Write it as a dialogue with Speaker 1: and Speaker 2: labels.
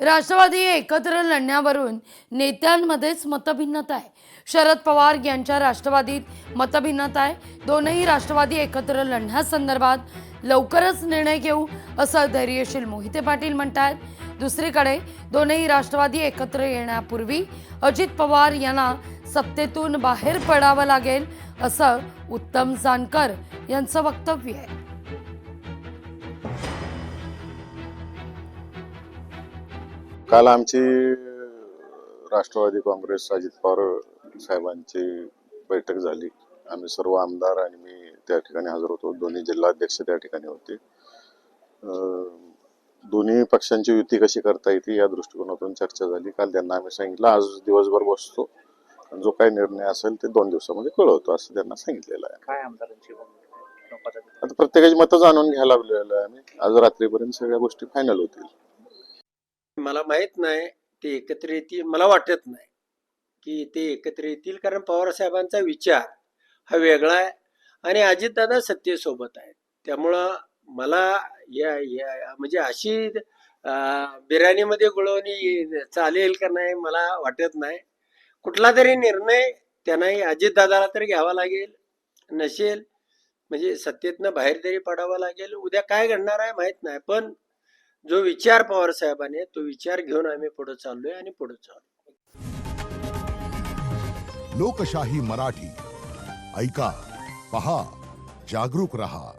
Speaker 1: राष्ट्रवादी एकत्र लढण्यावरून नेत्यांमध्येच मतभिन्नता आहे. शरद पवार यांच्या राष्ट्रवादीत मतभिन्नता आहे. दोनही राष्ट्रवादी एकत्र लढण्यासंदर्भात लवकरच निर्णय घेऊ असं धैर्यशील मोहिते पाटील म्हणतात. दुसरीकडे दोनही राष्ट्रवादी एकत्र येण्यापूर्वी अजित पवार यांना सत्तेतून बाहेर पडावं लागेल असं उत्तम जानकर यांचं वक्तव्य आहे.
Speaker 2: काल आमची राष्ट्रवादी काँग्रेस अजित पवार साहेबांची बैठक झाली. आम्ही सर्व आमदार आणि मी त्या ठिकाणी हजर होतो. दोन्ही जिल्हाध्यक्ष त्या ठिकाणी होते. दोन्ही पक्षांची युती कशी करता येते या दृष्टिकोनातून चर्चा झाली. काल त्यांना आम्ही सांगितलं आज दिवसभर बसतो, जो काही निर्णय असेल ते 2 दिवसामध्ये कळवतो असं त्यांना सांगितलेलं आहे.
Speaker 3: काय आमदारांची
Speaker 2: आता प्रत्येकाची मतं जाणून घ्यायला लागलेलं आहे. आम्ही आज रात्रीपर्यंत सगळ्या गोष्टी फायनल होतील.
Speaker 4: मला माहित नाही ते एकत्र येतील, मला वाटत नाही की ते एकत्र येतील, कारण पवार साहेबांचा विचार हा वेगळा आहे आणि अजितदादा सत्तेसोबत आहेत. त्यामुळं मला म्हणजे अशी बिर्याणीमध्ये गुळवणी चालेल का नाही मला वाटत नाही. कुठला तरी निर्णय त्यांनाही अजितदादाला तरी घ्यावा लागेल, नसेल म्हणजे सत्तेतनं बाहेर तरी पडावं लागेल. उद्या काय घडणार आहे माहित नाही, पण जो विचार पवार साहेबांनी तो विचार घेऊन आम्ही पुढे चाललोय आणि पुढे चालू.
Speaker 5: लोकशाही मराठी ऐका, पहा, जागरूक रहा.